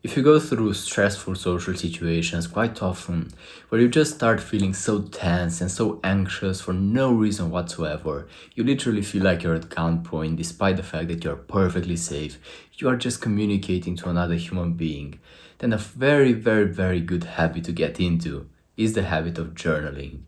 If you go through stressful social situations quite often, where you just start feeling so tense and so anxious for no reason whatsoever, you literally feel like you're at gunpoint despite the fact that you're perfectly safe, you are just communicating to another human being, then a very, very, very good habit to get into is the habit of journaling.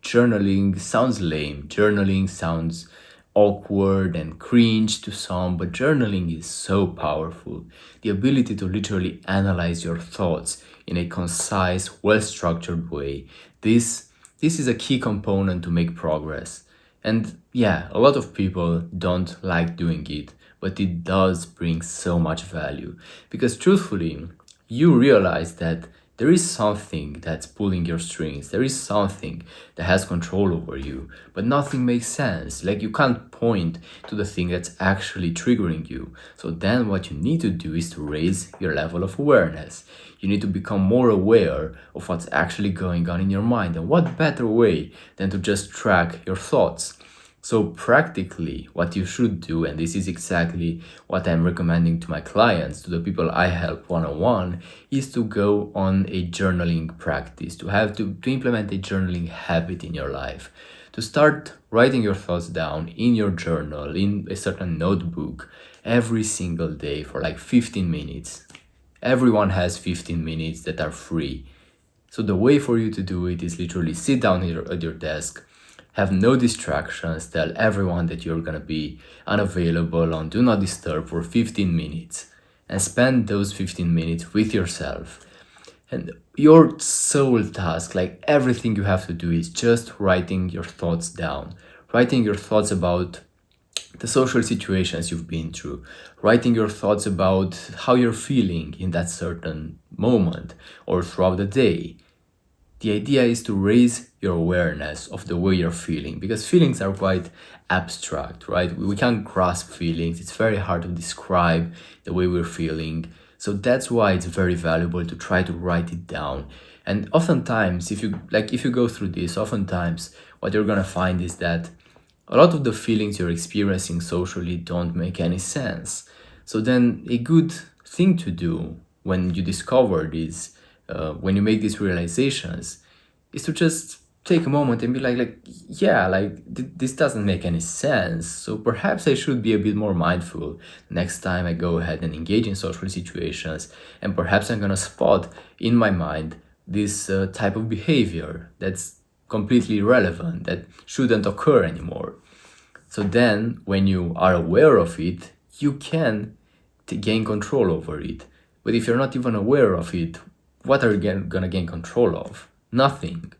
Journaling sounds lame, journaling sounds awkward and cringe to some, but journaling is so powerful. The ability to literally analyze your thoughts in a concise, well structured way. This, this is a key component to make progress. And yeah, a lot of people don't like doing it, but it does bring so much value. Because truthfully, you realize that there is something that's pulling your strings. There is something that has control over you, but nothing makes sense. Like you can't point to the thing that's actually triggering you. So then what you need to do is to raise your level of awareness. You need to become more aware of what's actually going on in your mind. And what better way than to just track your thoughts? So practically what you should do, and this is exactly what I'm recommending to my clients, to the people I help one-on-one, is to go on a journaling practice, to implement a journaling habit in your life, to start writing your thoughts down in your journal, in a certain notebook, every single day for like 15 minutes. Everyone has 15 minutes that are free. So the way for you to do it is literally sit down at your desk, have no distractions, tell everyone that you're gonna be unavailable on Do Not Disturb for 15 minutes, and spend those 15 minutes with yourself. And your sole task, like everything you have to do, is just writing your thoughts down, writing your thoughts about the social situations you've been through, writing your thoughts about how you're feeling in that certain moment or throughout the day. The idea is to raise your awareness of the way you're feeling, because feelings are quite abstract, right? We can't grasp feelings. It's very hard to describe the way we're feeling. So that's why it's very valuable to try to write it down. And oftentimes, if you go through this, oftentimes what you're gonna find is that a lot of the feelings you're experiencing socially don't make any sense. So then a good thing to do when you discover this, when you make these realizations, is to just take a moment and be like yeah, this doesn't make any sense. So perhaps I should be a bit more mindful next time I go ahead and engage in social situations, and perhaps I'm gonna spot in my mind this type of behavior that's completely irrelevant, that shouldn't occur anymore. So then, when you are aware of it, you can gain control over it. But if you're not even aware of it, what are you gonna gain control of? Nothing.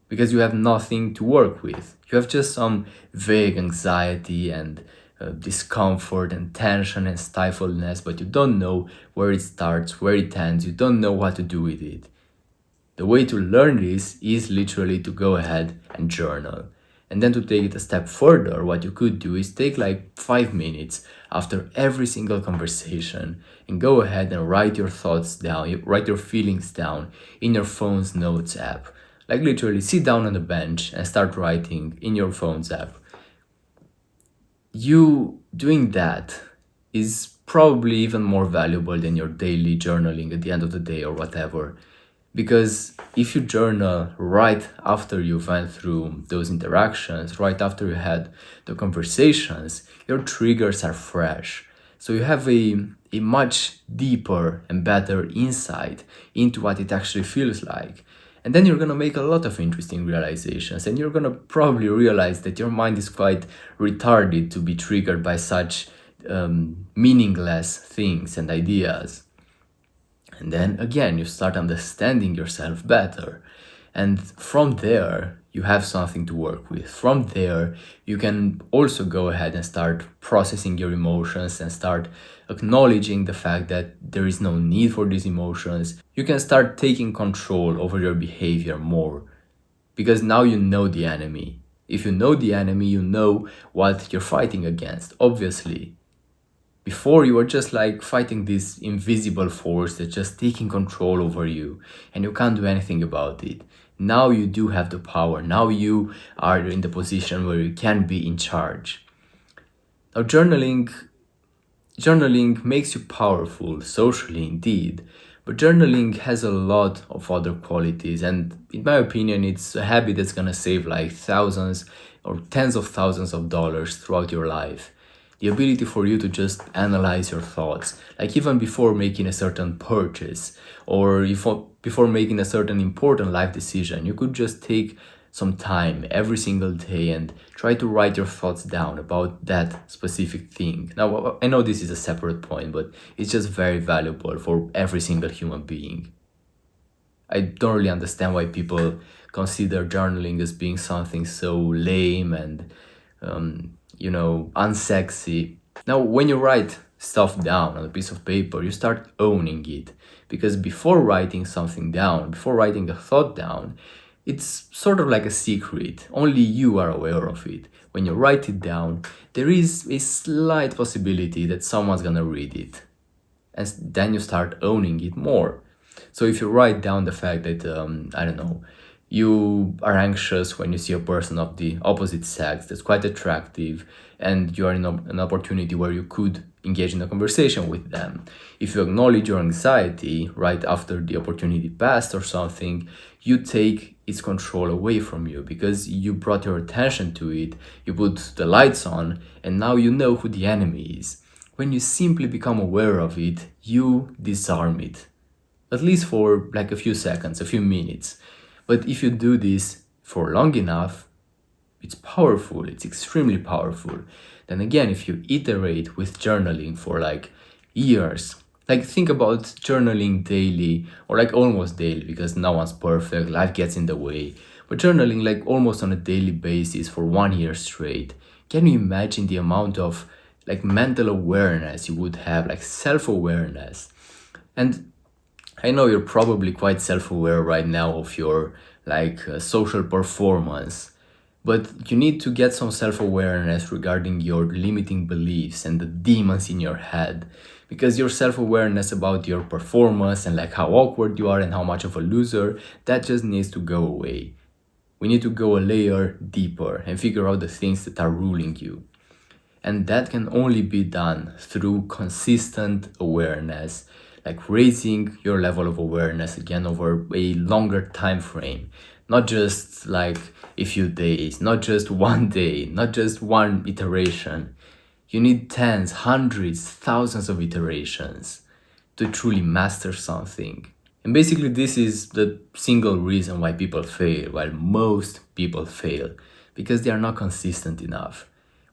Because you have nothing to work with. You have just some vague anxiety and discomfort and tension and stifledness, but you don't know where it starts, where it ends, you don't know what to do with it. The way to learn this is literally to go ahead and journal. And then to take it a step further, what you could do is take like 5 minutes after every single conversation and go ahead and write your thoughts down, write your feelings down in your phone's notes app. Like literally sit down on the bench and start writing in your phone's app. You doing that is probably even more valuable than your daily journaling at the end of the day or whatever. Because if you journal right after you went through those interactions, right after you had the conversations, your triggers are fresh. So you have a much deeper and better insight into what it actually feels like. And then you're gonna make a lot of interesting realizations, and you're gonna probably realize that your mind is quite retarded to be triggered by such meaningless things and ideas. And then again, you start understanding yourself better. And from there, you have something to work with. From there, you can also go ahead and start processing your emotions and start acknowledging the fact that there is no need for these emotions. You can start taking control over your behavior more, because now you know the enemy. If you know the enemy, you know what you're fighting against, obviously. Before, you were just like fighting this invisible force that's just taking control over you, and you can't do anything about it. Now you do have the power. Now you are in the position where you can be in charge. Now, journaling Journaling makes you powerful socially indeed, but journaling has a lot of other qualities, and in my opinion, it's a habit that's gonna save like thousands or tens of thousands of dollars throughout your life. The ability for you to just analyze your thoughts, like even before making a certain purchase or if, before making a certain important life decision, you could just take some time every single day and try to write your thoughts down about that specific thing. Now, I know this is a separate point, but it's just very valuable for every single human being. I don't really understand why people consider journaling as being something so lame and, unsexy. Now, when you write stuff down on a piece of paper, you start owning it. Because before writing something down, before writing a thought down, it's sort of like a secret. Only you are aware of it. When you write it down, there is a slight possibility that someone's gonna read it. And then you start owning it more. So if you write down the fact that, I don't know, you are anxious when you see a person of the opposite sex that's quite attractive and you are in an opportunity where you could engage in a conversation with them. If you acknowledge your anxiety right after the opportunity passed or something, you take its control away from you because you brought your attention to it, you put the lights on, and now you know who the enemy is. When you simply become aware of it, you disarm it. At least for like a few seconds, a few minutes. But if you do this for long enough, it's powerful, it's extremely powerful. Then again, if you iterate with journaling for like years, like think about journaling daily or like almost daily because no one's perfect, life gets in the way. But journaling like almost on a daily basis for 1 year straight, can you imagine the amount of like mental awareness you would have, like self-awareness? And I know you're probably quite self-aware right now of your social performance, but you need to get some self-awareness regarding your limiting beliefs and the demons in your head, because your self-awareness about your performance and like how awkward you are and how much of a loser, that just needs to go away. We need to go a layer deeper and figure out the things that are ruling you. And that can only be done through consistent awareness, like raising your level of awareness again over a longer time frame. Not just like a few days, not just one day, not just one iteration. You need tens, hundreds, thousands of iterations to truly master something. And basically, this is the single reason why people fail, while most people fail, because they are not consistent enough.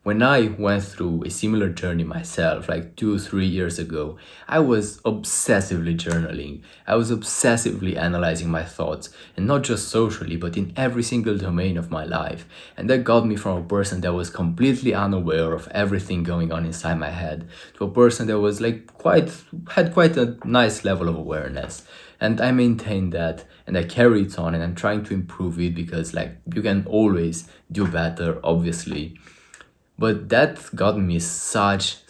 When I went through a similar journey myself, like 2, 3 years ago, I was obsessively journaling. I was obsessively analyzing my thoughts, and not just socially, but in every single domain of my life. And that got me from a person that was completely unaware of everything going on inside my head to a person that was had quite a nice level of awareness. And I maintain that and I carry it on and I'm trying to improve it because you can always do better, obviously. But that got me such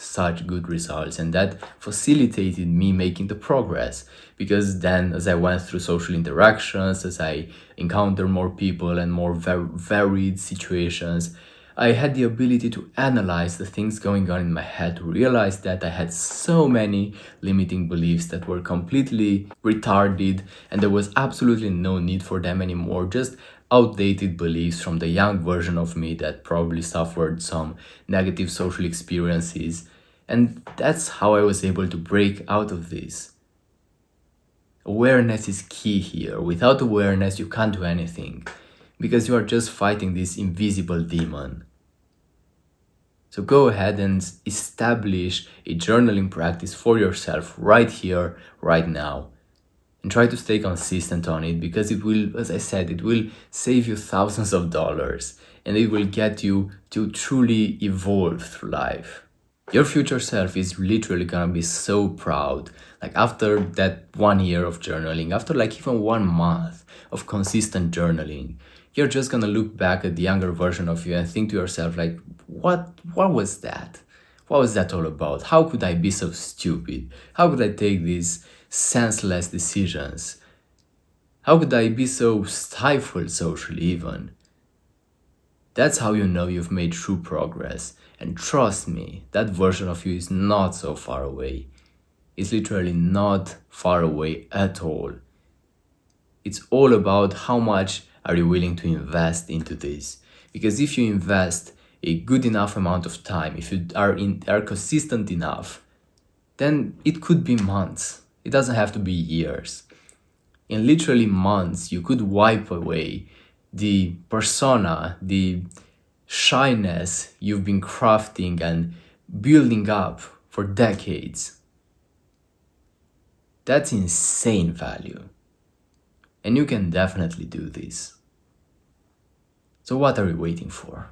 good results, and that facilitated me making the progress. Because then, as I went through social interactions, as I encountered more people and more varied situations, I had the ability to analyze the things going on in my head, to realize that I had so many limiting beliefs that were completely retarded and there was absolutely no need for them anymore. Just outdated beliefs from the young version of me that probably suffered some negative social experiences. And that's how I was able to break out of this. Awareness is key here. Without awareness, you can't do anything because you are just fighting this invisible demon. So go ahead and establish a journaling practice for yourself right here, right now. And try to stay consistent on it because it will, as I said, it will save you thousands of dollars and it will get you to truly evolve through life. Your future self is literally gonna be so proud. Like after that 1 year of journaling, after like even 1 month of consistent journaling, you're just gonna look back at the younger version of you and think to yourself like, what was that? What was that all about? How could I be so stupid? How could I take these senseless decisions? How could I be so stifled socially even? That's how you know you've made true progress. And trust me, that version of you is not so far away. It's literally not far away at all. It's all about how much are you willing to invest into this. Because if you invest a good enough amount of time, if you are consistent enough, then it could be months. It doesn't have to be years. In literally months, you could wipe away the persona, the shyness you've been crafting and building up for decades. That's insane value. And you can definitely do this. So what are you waiting for?